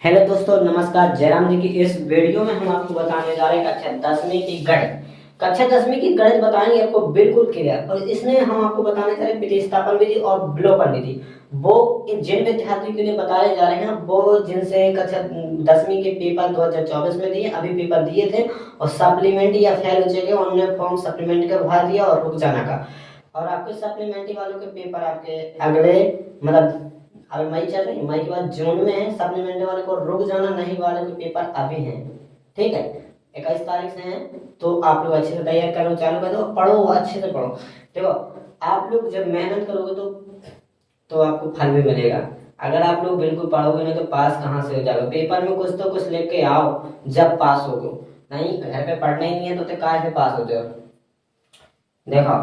Hello दोस्तों, नमस्कार। जयराम जी की इस वीडियो में हम आपको बताने जा रहे हैं कक्षा 10वीं की गणित। कक्षा 10वीं की गणित बताएंगे आपको बिल्कुल क्लियर। और इसमें हम आपको बताने जा रहे हैं प्रतिस्थापन विधि और विलोपन विधि। वो जिन विद्यार्थियों के लिए बताए जा रहे हैं वो जिनसे कक्षा 10वीं के पेपर 2024 में दिए, अभी पेपर दिए थे और सप्लीमेंट्री या फेल हो चुके, उन्होंने फॉर्म सप्लीमेंट्री का भर दिया और रुक जाना का। और आपके सप्लीमेंट्री वालों के पेपर आपके अगले मतलब अभी मई चल रही है, मई के बाद जून में है। सप्लीमेंट्री वाले को रुक जाना, नहीं वाले के पेपर अभी हैं। ठीक है, 21 तारीख से हैं। तो आप लोग अच्छे से तैयार करो, चालू कर दो, पढ़ो, अच्छे से पढ़ो। देखो, आप लोग जब मेहनत करोगे तो आपको फल भी मिलेगा। अगर आप लोग बिल्कुल पढ़ोगे नहीं तो पास कहाँ से हो जाओगे। पेपर में कुछ तो कुछ लेके आओ जब पास होगे। नहीं, घर पे पढ़ना ही नहीं है तो काहे से पास होते हो। देखो,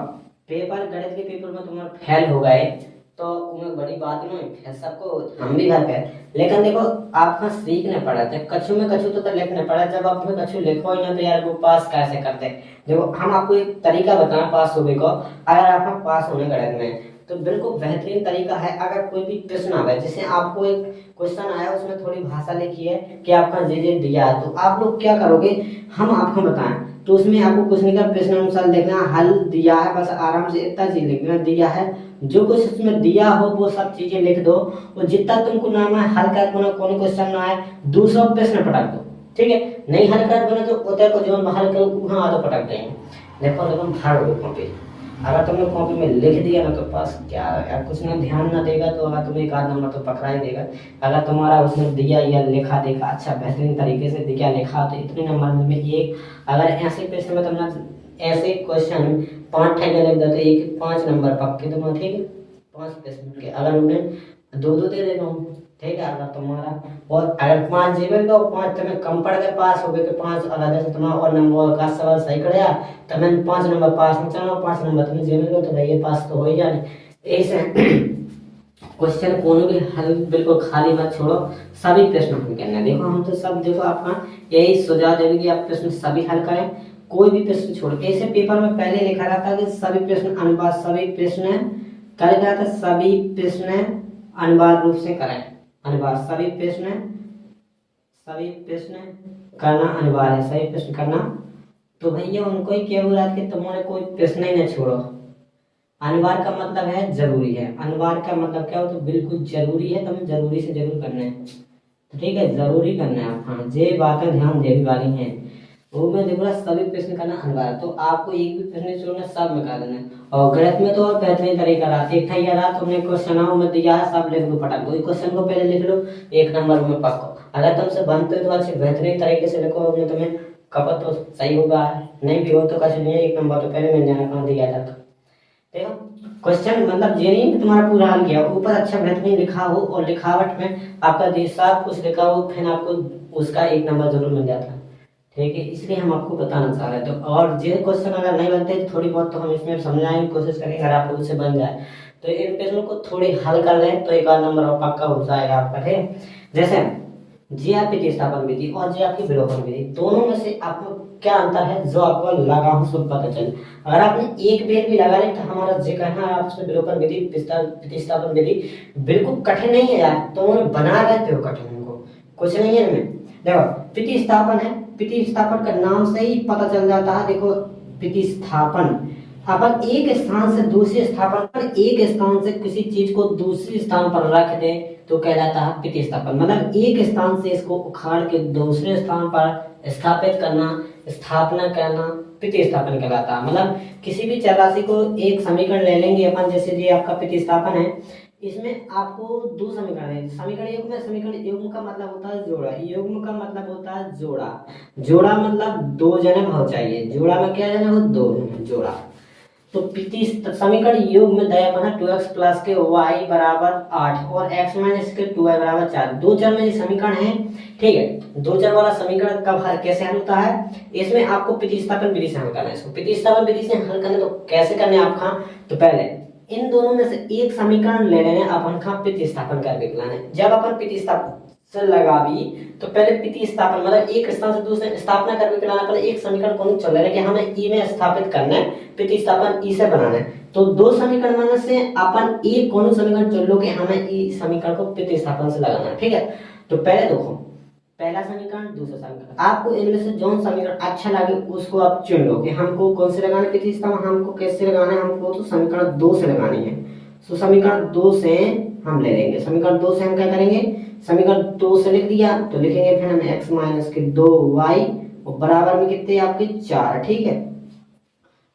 पेपर गणित के पेपर में तुम्हारा फेल हो गए तो उन्हें बड़ी बात नहीं है, सबको हम भी घर पे। लेकिन देखो, आपका सीखने पड़ा था, कछु में कछु तो लिखने पड़ा। जब आप में कछु लिखो ही ना तो यार वो पास कैसे करते। देखो, हम आपको एक तरीका बताएं पास होने को। अगर आप पास होने गणित में तो बिल्कुल बेहतरीन तरीका है। अगर कोई भी प्रश्न आवे, जैसे आपको एक क्वेश्चन आया, उसमें थोड़ी भाषा लिखी है कि आपका जे दिया है, तो आप लोग क्या करोगे, हम आपको बताएं तो उसमें आपको कुछ नहीं कर, प्रश्न अनुसार देखना, हल दिया है, बस आराम से इतना चीज लिखना, दिया है जो कुछ उसमें दिया हो वो सब चीजें लिख दो। और जितना तुमको नाम है हल कर बना, कौन क्वेश्चन ना है, दूसरा प्रश्न पटक दो। ठीक है, नहीं हल कर बना तो उतर को जो हल करो वहां तो पटक देंगे। देखो देखो, भर दो कॉपी। अगर तुमने कॉपी में लिख दिया ना तो पास क्या यार, कुछ ना ध्यान ना देगा तो अगर तुम्हें एक आध नंबर तो पकड़ा ही देगा। अगर तुम्हारा उसने दिया या लिखा देखा अच्छा बेहतरीन तरीके से दिया लिखा तो इतने नंबर में एक। अगर ऐसे प्रश्न में तुमने ऐसे क्वेश्चन 5 लिख देते, एक 5 नंबर पक्के तुम्हारे। ठीक है, 5 प्रश्न के अगर उन्हें दो दो दे देता हूँ। ठीक है, अगर तुम्हारा और अगर 5 जीवन का 5 तुम्हें कम पड़ गए, पास हो गए कि 5 अलग से तुम्हारा और नंबर का सवाल सही कर तो मैंने 5 नंबर पास नहीं चला, 5 नंबर तुम्हें जीवन का तो भैया पास तो हो ही जाने। ऐसे क्वेश्चन कोनो भी हल बिल्कुल खाली मत छोड़ो, सभी प्रश्न हल करना। देखो, हम तो सब देखो आपका यही सुझाव देंगे कि आप प्रश्न सभी हल करें, कोई भी प्रश्न छोड़। ऐसे पेपर में पहले लिखा रहता कि सभी प्रश्न अनुवाद, सभी प्रश्न क्या लिखा था, सभी प्रश्न अनिवार्य रूप से करें। अनिवार्य, सभी प्रश्न करना अनिवार्य है, सभी प्रश्न करना। तो भैया उनको ही क्या बोला कि तुम्हारे कोई प्रश्न ही न छोड़ो। अनिवार्य का मतलब है जरूरी है। अनिवार्य का मतलब क्या हो, तो बिल्कुल जरूरी है, तुम्हें जरूरी से जरूर करना है। तो ठीक है, जरूरी करना है। हाँ, ये बातें ध्यान देने वाली हैं। वो मैं देखो सभी प्रश्न करना अनिवार्य, तो आपको एक भी प्रश्न छोड़ना, सब में कर देना। और गणित में तो और बेहतरीन तरीका रहा, एक था ये रहा, तुमने क्वेश्चन में दिया है सब लिख दो पटक दो, क्वेश्चन को पहले लिख लो, 1 नंबर में पक्को। अगर तुमसे बनते तो अच्छे बेहतरीन तरीके से लिखो, तुम्हें कपत तो सही होगा, नहीं भी हो तो कुछ नहीं है, 1 नंबर तो पहले मिल जाना कहाँ दिया था। देखो, क्वेश्चन मतलब ये नहीं कि तुम्हारा पूरा हल किया, ऊपर अच्छा बेहतरीन लिखा हो और लिखावट में आपका सब कुछ लिखा हो, फिर आपको उसका 1 नंबर जरूर मिल जाता है। ठीक है, इसलिए हम आपको बताना चाह रहे थे। तो और ये क्वेश्चन अगर नहीं बनते तो थोड़ी बहुत तो हम इसमें समझाने की कोशिश करेंगे, अगर आप लोग से बन जाए तो इन प्रश्नों को थोड़ी हल कर लें तो 1 नंबर और पक्का हो जाएगा आपका। ठीक, जैसे जी आपकी प्रतिस्थापन विधि और जी आपकी विलोपन विधि, दोनों में से आपको क्या अंतर है जो आपको लगा हो सब पता चले। अगर आपने एक बेर भी लगा ले तो हमारा जी कहना है आपसे विलोपन विधि प्रतिस्थापन विधि बिल्कुल कठिन नहीं है यार, तुम बना रहते हो कठिन, उनको कुछ नहीं है इनमें। देखो, प्रतिस्थापन है, प्रतिस्थापन का नाम से ही पता चल जाता है। देखो, प्रतिस्थापन अपन एक स्थान से दूसरे स्थान पर, एक स्थान से किसी चीज को दूसरे स्थान पर रख दे तो कहलाता है प्रतिस्थापन। मतलब एक स्थान से इसको उखाड़ के दूसरे स्थान पर स्थापित करना, स्थापना करना प्रतिस्थापन कहलाता है। मतलब किसी भी चर राशि को एक समीकरण ले लेंगे अपन, जैसे ये आपका प्रतिस्थापन है, इसमें आपको 2 समीकरण है। समीकरण युग्म में, समीकरण युग्म का मतलब होता है जोड़ा, युग्म का मतलब होता है जोड़ा। जोड़ा मतलब 2 जने भाव चाहिए, जोड़ा में क्या जने हो, 2 जोड़ा। तो समीकरण युग्म में दया बना 2x प्लस के y बराबर 8 और x माइनस के 2y बराबर 4, 2 चर में ये समीकरण है। ठीक है, 2 चर वाला समीकरण कब कैसे हल होता है, इसमें आपको प्रतिस्थापन विधि से हल करना है। इसको प्रतिस्थापन विधि से हल करने तो कैसे करने आपका, तो पहले इन दोनों में से एक समीकरण ले लेने, अपन का प्रतिस्थापन करके दिलाने। जब अपन प्रतिस्थापन से लगा भी तो पहले प्रतिस्थापन मतलब एक स्थान से दूसरे स्थापना करके दिलाना, पहले एक समीकरण को चल रहा है कि हमें ई में स्थापित करना है, प्रतिस्थापन ई से बनाना है। तो 2 समीकरण में से अपन एक कौन समीकरण चुन लो कि हमें ई समीकरण को प्रतिस्थापन से लगाना है। ठीक है, तो पहले देखो पहला समीकरण, दूसरा समीकरण। आपको इनमें से जो समीकरण अच्छा लगे उसको आप चुन लो कि हमको कौन से लगाने प्रतिस्थापन, हमको कैसे लगाना है। हमको तो समीकरण 2 से लगानी है, तो समीकरण 2 से हम ले लेंगे। समीकरण 2 से हम क्या करेंगे, समीकरण 2 से लिख दिया तो लिखेंगे फिर हम x माइनस के 2y और बराबर में कितने आपके 4। ठीक है,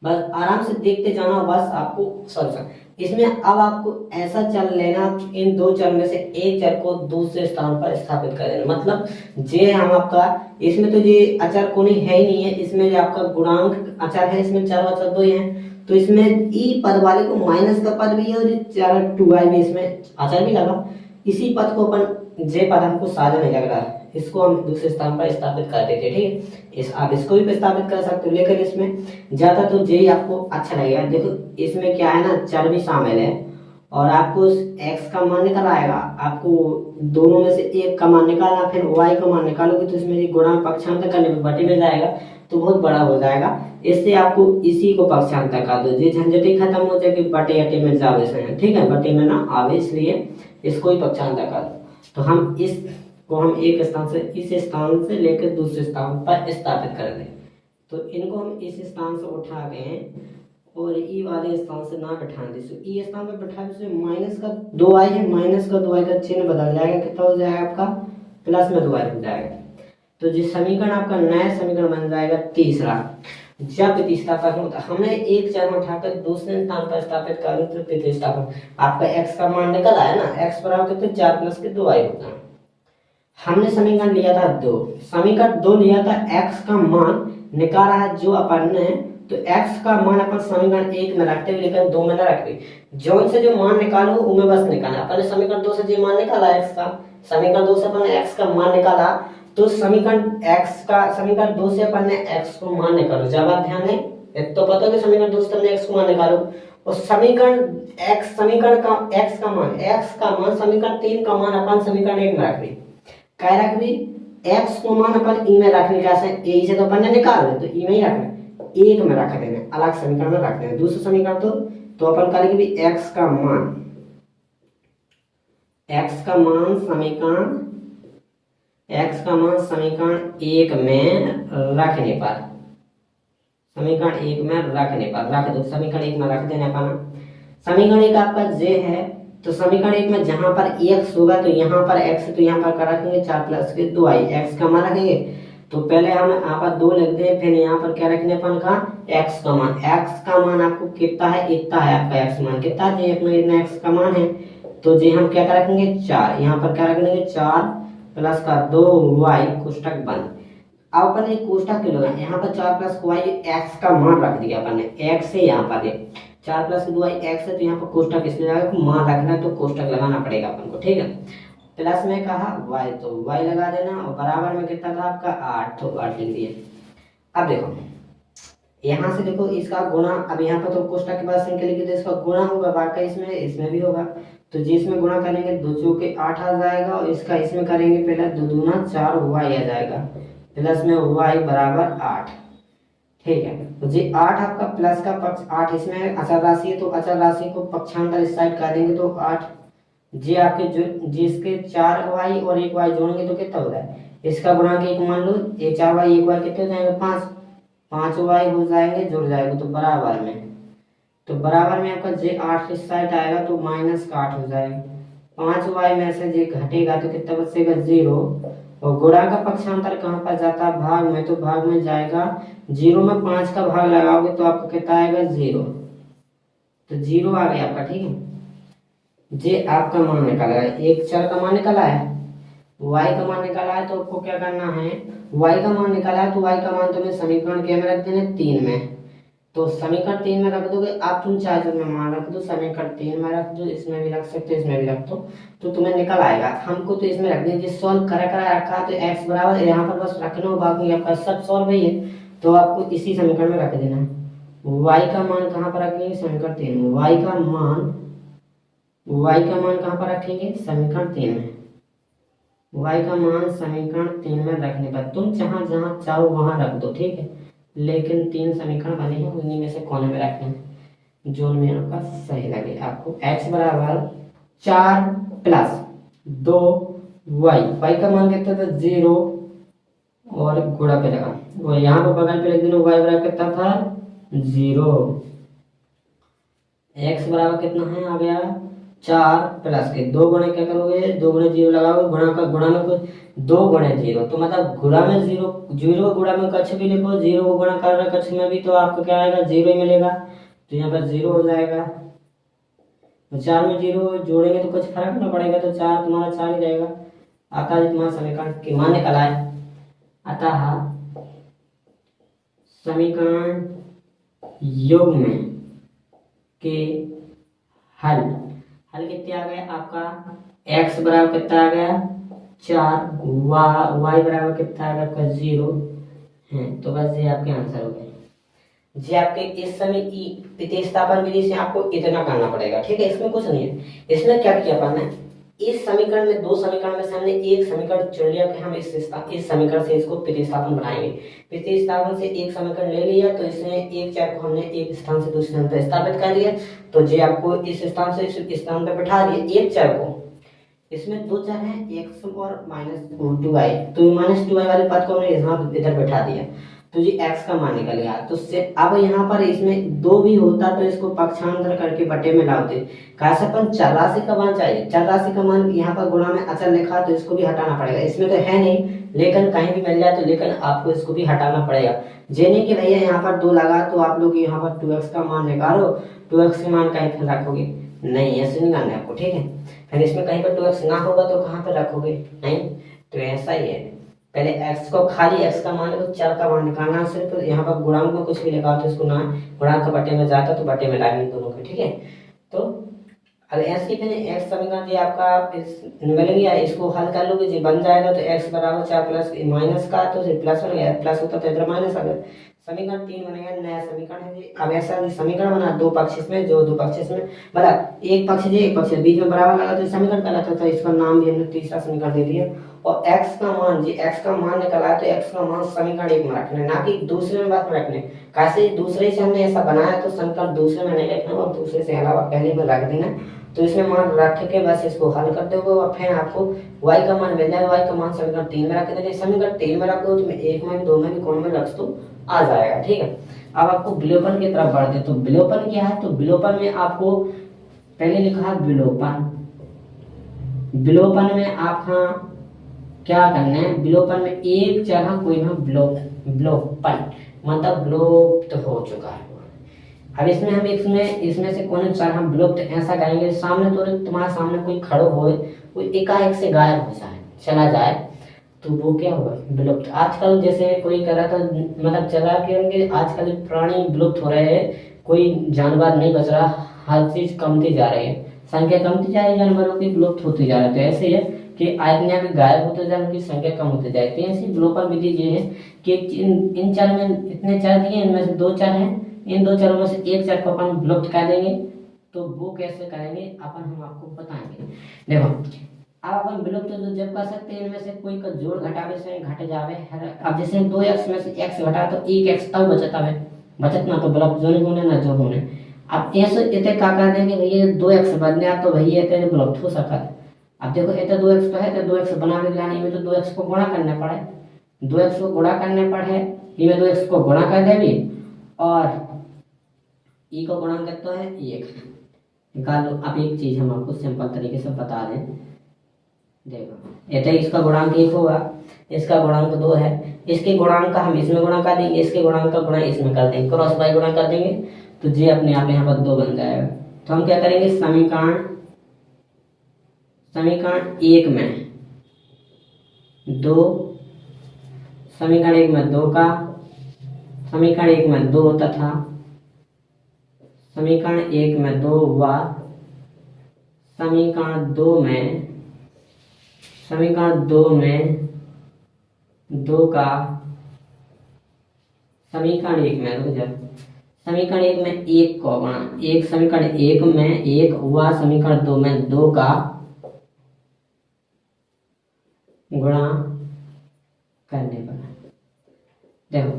बस आराम से देखते जाना, बस आपको सॉल्यूशन। इसमें अब आपको ऐसा चल लेना, इन दो चर में से एक चर को दूसरे स्थान पर स्थापित कर देना। मतलब जे हम आपका, इसमें तो ये अचर कोई है ही नहीं है, इसमें जो आपका गुणांक अचर है, इसमें चार अचर दो ही हैं, तो इसमें ई पद वाले को माइनस का पद भी है और चार 2i भी इसमें अचर भी लगा। इसी पद को अपन जे पद हमको साझा नहीं लग रहा है, इसको हम दूसरे स्थान पर स्थापित कर देते। ठीक है, आप इसको भी स्थापित कर सकते हो, लेकिन इसमें ज्यादा तो जे आपको अच्छा लगेगा। देखो इसमें क्या है ना, चर भी शामिल है और आपको x का मान निकल आएगा। आपको दोनों में से एक का मान निकालना, फिर y का मान निकालोगे तो इसमें गुणा पक्षांतर करने पर बटे में जाएगा तो बहुत बड़ा हो जाएगा। इससे आपको इसी को पक्षांतर कर दो, ये झंझट ही खत्म हो जाएगी, बटे अटे में जावे से। ठीक है, बटे में ना आवे, इसलिए इसको ही पक्षांतर कर दो। तो हम इस को हम एक स्थान से इस स्थान से लेकर दूसरे स्थान पर स्थापित कर दें। तो इनको हम इस स्थान से उठा के और ई वाले स्थान से ना बैठा दें, तो ई स्थान पर बैठा दें, माइनस का 2i है, माइनस का 2i का चिन्ह बदल जाएगा, कितना हो जाएगा आपका प्लस में 2i हो जाएगा। तो जिस समीकरण आपका नया समीकरण बन जाएगा तीसरा। जब प्रतिस्थापन होता है, हमने एक चर उठाकर दूसरे स्थान पर स्थापित कर दो तो प्रतिस्थापन आपका x का मान निकल आया ना, x बराबर कितने 4 प्लस के 2i होता है। हमने समीकरण लिया था 2, समीकरण 2 लिया था, x का मान निकाला है जो अपन ने, तो x का मान अपन समीकरण 1 में रखते हुए लेकिन 2 में न रखते, जो से जो मान निकालो उनमें बस निकालना। अपन ने समीकरण 2 से जो मान निकाला x का, समीकरण 2 से अपन ने x का मान निकाला, तो समीकरण 2 से अपन ने x को मान निकालो। जब आप ध्यान दें, एक तो पता है कि समीकरण 2 से हमने x को मान निकालो और समीकरण का x का मान समीकरण 3 का मान अपन समीकरण 1 में रख दी। क्या रख दी, x को मान अपन ई में रखने, कैसे ए से तो अपन ने निकाल दे, तो ई में ही रखना, एक में रख देना, अलग समीकरण में रख देना। दूसरा समीकरण तो अपन करेंगे भी x का मान समीकरण एक में रखने पर, रख दो, समीकरण एक में रख देना अपन। समीकरण एक आपका जे है, तो समीकरण एक में जहां पर x होगा तो यहाँ पर x, तो यहाँ पर क्या रखेंगे 4 प्लस के 2i, x का मान रखेंगे। तो पहले हम यहाँ पर 2 लिख दें, फिर यहाँ पर क्या रखने अपन का x का मान आपको कितना है, इतना है आपका x मान, कितना है इतना x का मान है, तो जी हम क्या रखेंगे 4, यहाँ पर क्या रखेंगे 4 प्लस का 2y कोष्टक बंद। अब अपन एक कोष्टक के लोग यहाँ पर 4 प्लस y x का मान रख दिया अपन ने, x से यहाँ पर 4 प्लस 2y x है, तो यहाँ पर कोष्टक इसलिए लगा मान रखना है तो कोष्टक लगाना पड़ेगा अपन को। ठीक है, प्लस में कहा y, तो y लगा देना और बराबर में कितना था आपका 8, तो 8 लिख दिया। अब देखो यहाँ से देखो इसका गुणा, अब यहाँ पर तो कोष्टक के बाद संख्या लिखी तो इसका गुणा होगा, बाकी इसमें भी होगा, तो जिसमें गुणा करेंगे 2 चौके 8 आ जाएगा और इसका इसमें करेंगे पहले 2 दूना 4 y आ जाएगा, प्लस में y बराबर 8। ठीक है, तो जी 8 आपका प्लस का पक्ष 8, इसमें अचर राशि है तो अचर राशि को पक्षांतर इस साइड कर देंगे तो 8, जी आपके जो जिसके 4y और 1y जोड़ेंगे तो कितना होता है, इसका गुणांक 1 मान लो, ये 4y 1y कितने हो जाएंगे 5y हो जाएंगे, जुड़ जाएगा तो बराबर में, तो बराबर में आपका जे 8 इस साइड आएगा तो माइनस का 8 हो जाएगा, 5y में से जे घटेगा तो कितना बचेगा 0, और गुणा का पक्षांतर कहाँ पर जाता है भाग में, तो भाग में जाएगा 0 में 5 का भाग लगाओगे तो आपको कितना आएगा 0, तो 0 आ गया आपका। ठीक है, जे आपका मान निकाला है, एक चर का मान निकाला है, y का मान निकाला है, तो आपको क्या करना है, y का मान निकाला है तो y का मान तुम्हें समीकरण के में रख देना 3 में, तो समीकरण 3 में रख दोगे आप, तुम चाहे तो मान रख दो, समीकरण 3 में रख दो, इसमें भी रख सकते हो इसमें भी रख दो, तो तुम्हें निकल आएगा। हमको तो इसमें रख देंगे, सॉल्व करा रखा तो x बराबर यहाँ पर बस रखना हो, बाकी आपका सब सॉल्व ही है, तो आपको इसी समीकरण में रख देना है। y का मान कहाँ पर रखेंगे, समीकरण 3 में, y का मान कहाँ पर रखेंगे, समीकरण 3 में, y का मान समीकरण 3 में रखने पर तुम जहां चाहो वहां रख दो। ठीक है, लेकिन 3 समीकरण बने हैं, उन्हीं में से कोने में रखना है जो में आपका सही लगे आपको। x बराबर 4 प्लस 2 वाई का मान कितना था 0 और गुणा पे लगा वो यहाँ पे बगल पे लिख देना वाई बराबर कितना था 0। एक्स बराबर कितना है आ गया 4 प्लस के 2 गुणे क्या करोगे 2 गुणे 0 लगाओगे गुणा का गुणा में कुछ 2 गुणे 0 तो मतलब गुणा में 0 0 गुणा में कच्छ भी लिखो 0 को गुणा कर रहे कच्छ में भी तो आपको क्या आएगा 0 ही मिलेगा तो यहाँ पर 0 हो जाएगा। तो 4 में 0 जोड़ेंगे तो कुछ फर्क ना पड़ेगा तो 4 तुम्हारा 4 ही रहेगा। अतः तुम्हारा समीकरण की मान निकला है। अतः समीकरण योग में के हल कितने आ गए आपका x बराबर कितना आ गया 4 y बराबर कितना आ गया आपका 0 है। तो बस ये आपके आंसर हो गए। जी आपके इस समय की प्रतिस्थापन विधि से आपको इतना करना पड़ेगा ठीक है इसमें कुछ नहीं है। इसमें क्या किया अपन ने इस समीकरण में 2 समीकरण में से हमने एक समीकरण चुन लिया कि हम इस समीकरण से इसको प्रतिस्थापन बनाएंगे। प्रतिस्थापन से एक समीकरण ले लिया तो इसमें एक चर को हमने एक स्थान से दूसरे स्थान पर स्थापित कर दिया तो जी आपको इस स्थान से इस स्थान पर बैठा दिया एक चर को। इसमें 2 चर हैं x और -2y तो -2y वाले पद को हमने यहाँ इधर बैठा दिया तो जी x का मान निकल गया। तो अब यहाँ पर इसमें 2 भी होता तो इसको पक्षांतर करके बटे में लाते कैसे अपन चर राशि का मान चाहिए चर राशि का मान यहाँ पर गुणा में अचल लिखा तो इसको भी हटाना पड़ेगा। इसमें तो है नहीं लेकिन कहीं भी मिल जाए तो लेकिन आपको इसको भी हटाना पड़ेगा। जे नहीं कि भैया यहाँ पर 2 लगा तो आप लोग यहाँ पर 2x का मान निकालो 2x के मान कहीं पर रखोगे नहीं ऐसे नहीं करना है आपको ठीक है। फिर इसमें कहीं पर 2x ना होगा तो कहाँ पर रखोगे नहीं तो ऐसा ही है पहले x को खाली x का मान तो चर का मान निकालना सिर्फ तो यहाँ पर गुणांक में कुछ भी लगा तो इसको ना गुणांक का बटे में जाता तो बटे में लाएंगे दोनों के ठीक है। तो अगर ऐसे फिर x समीकरण जी आपका मिलेंगे इसको हल कर लोगे जी बन जाएगा तो x बराबर 4 प्लस माइनस का तो प्लस बन गया प्लस होता तो इधर माइनस आ गया समीकरण 3 बनेगा नया समीकरण है जी। अब ऐसा समीकरण बना 2 पक्ष इसमें जो 2 पक्ष इसमें मतलब एक पक्ष जी एक पक्ष बीच में बराबर लगा तो समीकरण कहलाता था इसका नाम भी हमने तीसरा समीकरण दे दिया। और x का मान जी x का मान निकला तो x का मान समीकरण 1 में रखना ना कि दूसरे में बात में रखने कैसे दूसरे से हमने ऐसा बनाया तो समीकरण दूसरे में नहीं रखना और दूसरे से अलावा पहले में रख देना तो इसमें मान रख के बस इसको हल कर दोगे और फिर आपको y का मान मिल जाएगा। y का मान समीकरण 3 में रख देना समीकरण 3 में रख दो तो 1 में भी 2 में भी कौन में रख दो आ जाएगा ठीक है। अब आपको विलोपन की तरफ बढ़ते तो विलोपन क्या है तो विलोपन में आपको पहले लिखा है विलोपन। विलोपन में आप क्या करना है विलोपन में एक जगह कोई ना विलोपन मतलब विलुप्त हो चुका है। अब इसमें हम इसमें से कौन सा हम विलुप्त ऐसा करेंगे सामने तो तुम्हारे सामने कोई खड़ो हो कोई एकाएक से गायब हो जाए चला जाए तो वो क्या होगा विलुप्त। आजकल जैसे कोई कर रहा था मतलब चला के आजकल प्राणी विलुप्त हो रहे हैं कोई जानवर नहीं बच रहा हर चीज कमती जा रही है संख्या कमती जा रही है जानवरों की विलुप्त होती जा रही है। तो ऐसे है कि आदमियां भी गायब होते जाए उनकी संख्या कम होती जाती है। ऐसी विलोपन विधि ये है कि इन चर में इतने चर दिए इनमें से 2 चर हैं इन 2 चरों में से एक चर को अपन विलुप्त कर देंगे तो वो कैसे करेंगे अपन हम आपको बताएंगे। देखो अब अपन विलुप्त तो जब कर सकते हैं इनमें से कोई का जोड़ घटावे से घट जावे। अब जैसे 2x में से x घटा तो 1x तब बचता है बचत ना तो विलुप्त जो नहीं होने ना जो होने। अब ऐसे इतने का कर देंगे भैया 2x बनने तो भैया इतने विलुप्त हो सकता है। अब देखो इतना 2x तो है तो 2x बनाने के लाने में तो 2x को गुणा करना पड़े 2x को गुणा करने पड़े ये 2x को गुणा कर देंगे और e को गुणा करते हैं 1 निकाल लो। अब एक चीज हम आपको सिंपल तरीके से बता दें देखो इतना इसका गुणांक 1 होगा इसका गुणांक 2 है इसके गुणांक का हम इसमें गुणा कर देंगे इसके गुणांक का गुणा इसमें कर देंगे क्रॉस बाय गुणा कर देंगे तो जी अपने आप यहाँ पर 2 बन जाएगा। तो हम क्या करेंगे समीकरण 1 में 2 समीकरण 1 में 2 का समीकरण 1 में 2 तथा समीकरण 1 में 2 व समीकरण 2 में 2 का समीकरण 1 में रुक जा समीकरण 1 में 1 को गुणा एक समीकरण 1 में 1 हुआ समीकरण 2 में 2 का गुणा करने पर देखो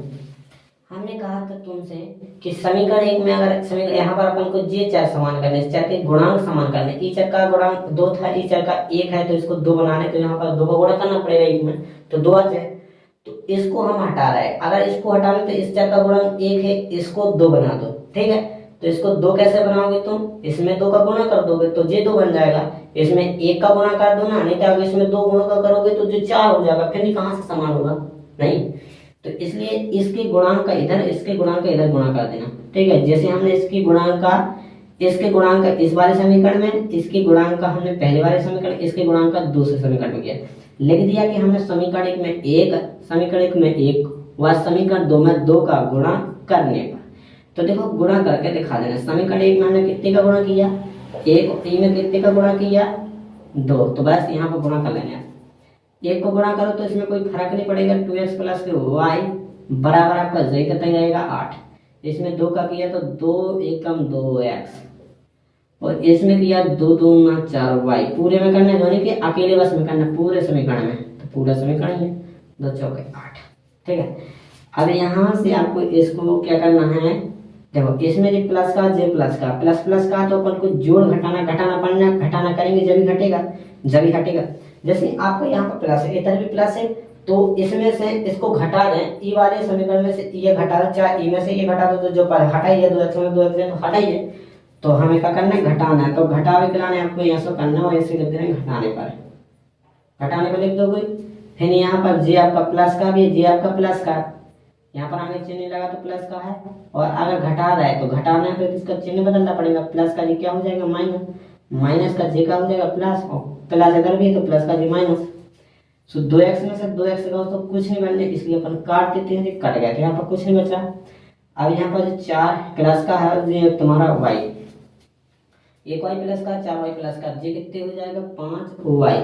हम हमने कहा था तुमसे कि समीकरण एक में अगर समीकरण यहाँ पर अपन को ये चर समान करने, इस चर के गुणांक समान करने, ई चर का गुणांक 2 था, ई चर का 1 है, तो इसको 2 बनाने, तो यहाँ पर 2 का गुणा करना पड़ेगा 1 में, तो 2 आ जाए। तो इसको हम हटा रहे हैं, अगर इसको हटाने तो इस चर का गुणांक 1 है, इसको 2 बना दो, ठीक है। तो इसको 2 कैसे बनाओगे तुम, इसमें 2 का गुणा कर दोगे तो ये 2 बन जाएगा, इसमें 1 का गुणा कर दो ना, नहीं तो अगर इसमें 2 गुणा का करोगे तो जो 4 हो जाएगा, फिर भी कहाँ से समान होगा, नहीं। तो इसलिए इसके गुणांक का इधर, इसके गुणांक का इधर गुणा कर देना, ठीक है। जैसे हमने इसके गुणांक का इस वाले समीकरण में, इसके गुणांक का हमने पहले वाले समीकरण, इसके गुणांक का दूसरे समीकरण में किया, लिख दिया कि हमने समीकरण 1 में 1, समीकरण 1 में 1 व समीकरण 2 में 2 का गुणा करने पर। तो देखो गुणा करके दिखा देना, समीकरण 1 में हमने कितने का गुणा किया 1, ई में कितने का गुणा किया 2, तो बस यहाँ पर गुणा कर लेना। 1 को गुणा करो तो इसमें कोई फर्क नहीं पड़ेगा, 2x प्लस y बराबर आपका z कितना रहेगा 8, इसमें 2 का किया तो 2 एकम 2x, और इसमें किया 2 दूना 4y, पूरे में करना है, धोनी के अकेले बस में करना पूरे समीकरण में, तो पूरा समीकरण है 2 चौके 8, ठीक है। अब यहाँ से आपको इसको क्या करना है, देखो इसमें जो प्लस का जे प्लस का, प्लस प्लस का तो अपन को जोड़ घटाना पड़ना, घटाना करेंगे जब ही घटेगा, जब ही हटेगा। जैसे आपको यहाँ पर प्लस है, इधर भी प्लस है, तो इसमें से इसको घटा दें, ई वाले समीकरण में से ये घटा दो, चाहे ई में से ये घटा दो, तो जो पर हटाइए 2x में 2x है तो हटाइए, तो हमें क्या करना है घटाना है, तो घटावे कराने आपको यहाँ से करना है, ऐसे लिख देंगे घटाने पर लिख दो कोई, फिर यहाँ पर जे आपका प्लस का भी, जे आपका प्लस का, यहाँ पर आगे चिन्ह लगा तो प्लस का है, और अगर घटा रहा है तो घटाना है, तो इसका चिन्ह बदलना पड़ेगा, प्लस का जी क्या हो जाएगा माइनस, माइनस का जे का हो जाएगा प्लस, और प्लस इधर भी है तो प्लस का जी माइनस। सो 2x में से 2x का तो कुछ नहीं बनने, इसलिए अपन काट देते हैं, कट गया, तो यहाँ पर कुछ नहीं बचा। अब यहाँ पर 4 प्लस का है ये तुम्हारा y, 1y प्लस का 4y प्लस का, ये कितने हो जाएगा 5y,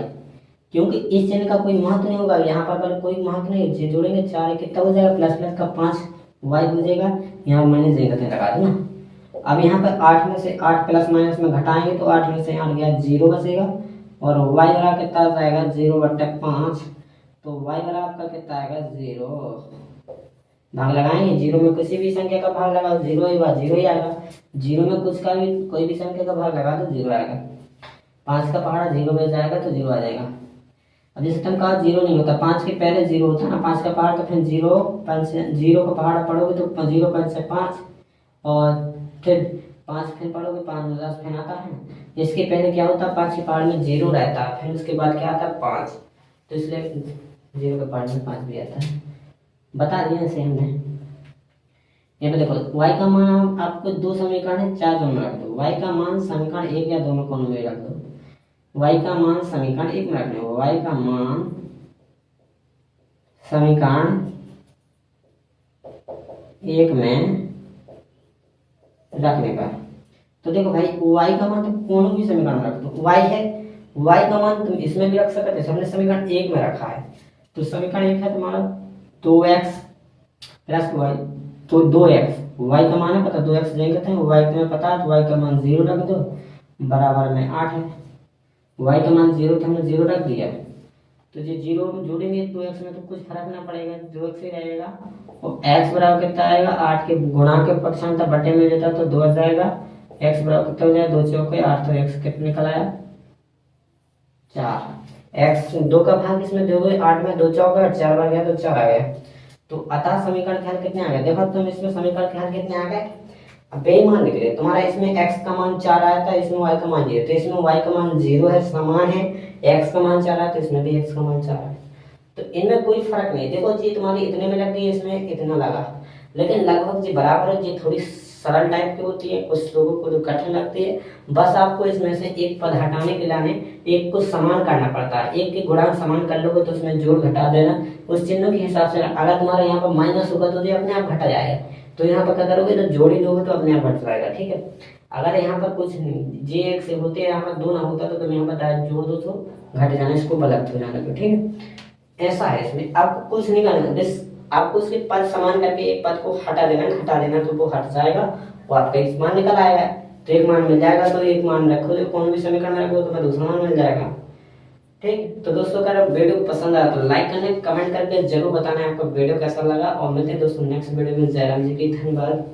क्योंकि इस चिन्ह का कोई महत्व नहीं होगा, यहाँ पर कोई महत्व नहीं है, जोड़ेंगे 4 कितना हो जाएगा प्लस प्लस का 5y हो जाएगा, यहाँ माइनस जे लगा देना। अब यहाँ पर 8 में से 8 प्लस माइनस में घटाएंगे तो 8 में से 8 गया 0 बचेगा, और y वाला कितना आएगा 0/5, तो y वाला आपका कितना आएगा 0, भाग लगाएंगे, 0 में किसी भी संख्या का भाग लगाओ 0 ही बात 0 ही आएगा, 0 में कुछ का भी कोई भी संख्या का भाग लगा दो 0 आएगा, 5 का पहाड़ा 0 में जाएगा तो 0 आ जाएगा। अब जैसे तुम कहा 0 नहीं होता, 5 के पहले 0 होता ना, 5 का पहाड़ तो फिर 0 का पहाड़ा पढ़ोगे तो 0 5 से 5, और फिर 5 फिर पढ़ोगे 5 में 10 फिर आता है, इसके पहले क्या होता है 5 के पहाड़ में 0 रहता है, फिर उसके बाद क्या आता है 5, तो इसलिए 0 के पहाड़ में 5 भी आता है, बता दिया इसे हमने। यहाँ पे देखो y का मान आपको 2 समीकरण है, 4 दोनों रख दो, y का मान समीकरण 1 या दोनों कोनों में रख दो, y का मान समीकरण 1 में रखने को, y का मान समीकरण 1 में रखने का, तो देखो भाई y का मान तो कोनों भी समीकरण रख दो, y है, y का मान तुम इसमें भी रख सकते हो, हमने समीकरण 1 में रखा है, तो समीकरण 1 है तुम्हारा 2x प्लस y, तो 2x, y का मान है पता 2x जाएंगे कहते हैं, y तुम्हें पता है, तो y का मान 0 रख दो, बराबर में 8 है, y का मान 0 तो हमने 0 रख दिया, तो ये 0 जोड़ेंगे 2x में तो कुछ फर्क ना पड़ेगा, 2x ही रहेगा, और x बराबर कितना आएगा 8 के गुणा के पक्षांतर बटे में देता तो 2 आ जाएगा, x बराबर कितना हो जाएगा 2 चौके 8, तो x कितने निकल आया 4, x 2 का भाग इसमें दोगे 8 में 2 चौके 4 बार गया तो 4 आ गया, तो अतः समीकरण के हल कितने आ गए, देखो तुम इसमें समीकरण के हल कितने आ गए, अब बेईमान निकले तुम्हारा, इसमें x का मान 4 आया था, इसमें y का मान 0, तो इसमें y का मान 0 है समान है, x का मान 4 आया तो इसमें भी x का मान 4 है, तो इनमें कोई फर्क नहीं, देखो जी तुम्हारी इतने में लग गई, इसमें इतना लगा, लेकिन लगभग जी बराबर है, जी थोड़ी सरल टाइप की होती है, कुछ लोगों को जो कठिन लगती है, बस आपको इसमें से एक पद हटाने के लाने एक को समान करना पड़ता है, एक के गुणांक समान कर लोगे तो उसमें जोड़ घटा देना उस चिन्ह के हिसाब से, अगर तुम्हारा यहाँ पर माइनस होगा तो ये अपने आप घटा जाएगा, तो यहाँ पर क्या करोगे तो जोड़ ही दोगे तो अपने आप घट जाएगा, ठीक है। अगर यहाँ पर कुछ जे एक से होते यहाँ पर 2 ना होता तो तुम यहाँ पर डायरेक्ट जोड़ दो तो घट जाना, इसको गलत हो जाने को, ठीक है। ऐसा है इसमें आपको कुछ नहीं करना, बस आपको उसके पद समान करके एक पद को हटा देना तो वो हट जाएगा, वो आपका एक मान निकल आएगा, तो एक मान मिल जाएगा, तो एक मान रखो, कौन भी समीकरण रखो तो दूसरा मान मिल जाएगा, ठीक, तो दोस्तों अगर वीडियो पसंद आया तो लाइक करना, कमेंट करके जरूर बताना है आपको वीडियो कैसा लगा, और मिलते हैं दोस्तों नेक्स्ट वीडियो में। जयराम जी की धन्यवाद।